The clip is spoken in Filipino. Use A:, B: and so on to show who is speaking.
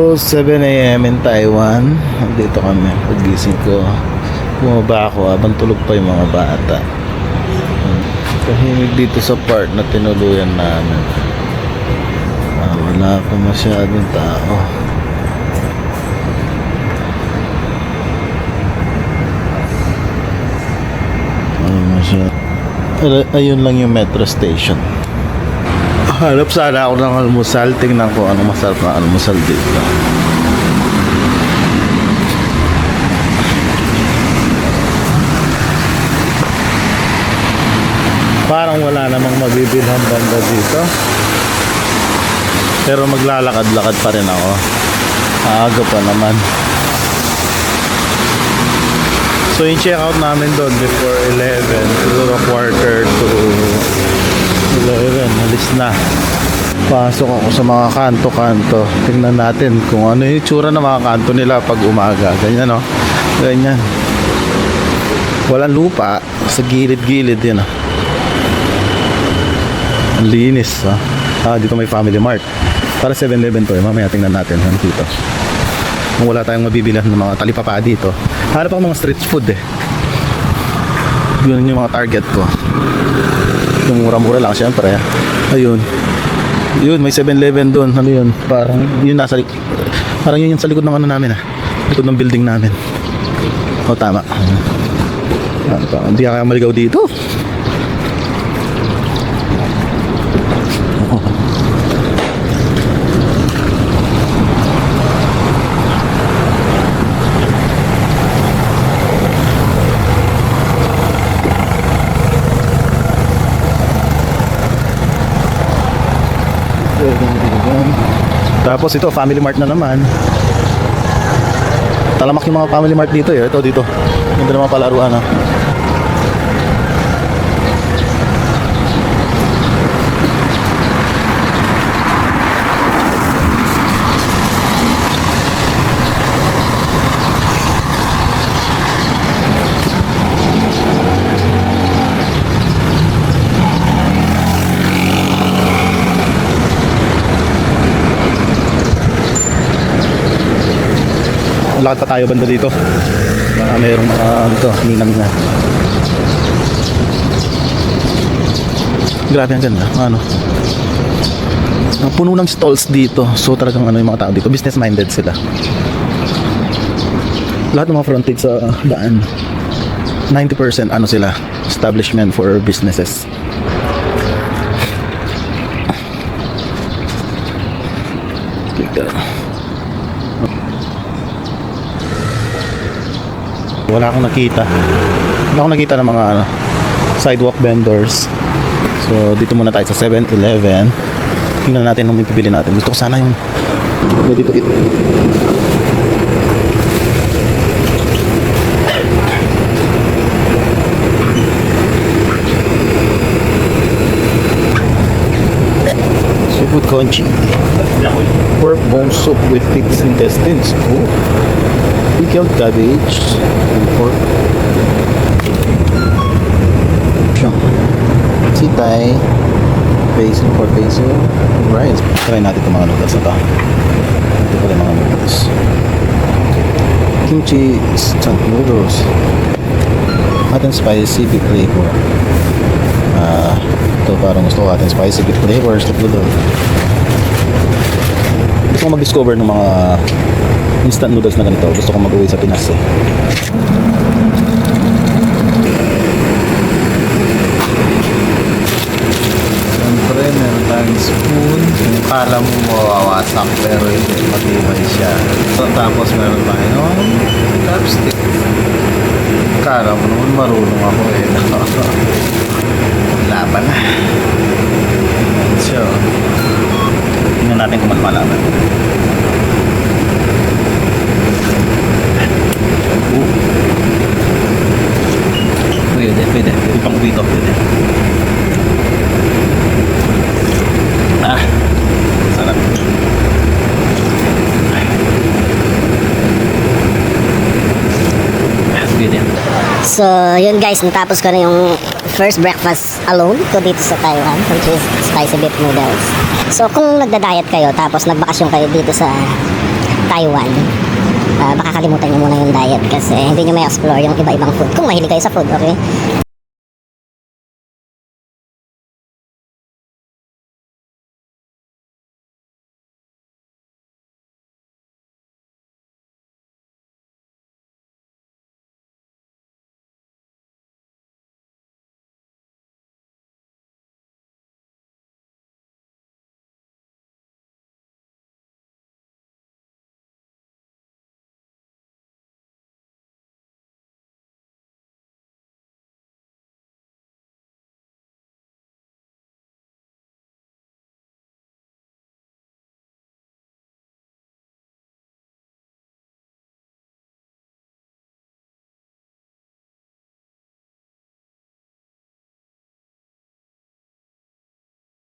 A: So, 7 a.m. in Taiwan. Dito kami. Pagising ko, bumaba ako habang tulog pa yung mga bata. Tahimik dito sa part na tinuluyan namin. Wala pa masyadong tao. Ayun lang yung metro station. Hanap sana ako ng almusal. Tingnan ko ano masarap na almusal dito. Parang wala namang mabibilhan banda dito. Pero maglalakad-lakad pa rin ako. Aga pa naman. So yung check out namin doon before 11, siguro quarter to 11, alis na. Pasok ako sa mga kanto-kanto. Tingnan natin kung ano yung itsura ng mga kanto nila pag umaga. Ganyan, no? Ganyan. Walang lupa. Sa gilid-gilid yun, Ang linis, dito may Family Mart. Para 7-Eleven to, mamaya tingnan natin dito. Kung wala tayong mabibilan ng mga talipapa dito, hanap ako mga street food Yun yung mga target ko. Yung mura-mura lang syempre. Ayun. Yun, may 7-Eleven doon. Ano yun? Parang yun parang yun yung sa likod ng ano namin likod ng building namin. Tama. Hindi ka kaya maligaw dito. Tapos ito, Family Mart na naman. Talamak yung mga Family Mart dito Ito dito. Ganda naman palaruan Lakad pa tayo banda dito. Mayroong ninang na. Grabe ang ganda. Puno ng stalls dito. So talagang yung mga tao dito, business minded sila. Lahat ng mga frontage sa daan, 90% sila, establishment for businesses. Wala akong nakita ng mga sidewalk vendors. So dito muna tayo sa 7-Eleven. Tingnan natin kung may pipili natin. Gusto ko sana yung dito. Seafood congee, pork bone soup with pig's intestines. Pickled cabbage and pork. Sitay, basil, pork basil, rice. Try natin itong mga noodles na ito. Ito pala mga noodles. Kimchi instant noodles. Hot and spicy beef flavor. Ito parang gusto ko hot and spicy beef flavors. Gusto ko mag-discover ng mga instant noodles na ganito. Gusto ko mag-uwi sa Pinas Siyempre meron tayong spoon. Kung kala mo mawawasak pero hindi, matibay siya. So, tapos meron tayong chopstick. Kala mo naman marunong ako laban na. So tingnan natin kung malaman. Pwede pang dito, pwede. Sarap. Pwede.
B: So yun guys, natapos ko na yung first breakfast alone ko dito sa Taiwan, which is spicy beef noodles. So kung nagda-diet kayo tapos nagbakasyon kayo dito sa Taiwan, baka kalimutan nyo muna yung diet kasi hindi nyo may explore yung iba-ibang food. Kung mahilig kayo sa food, okay?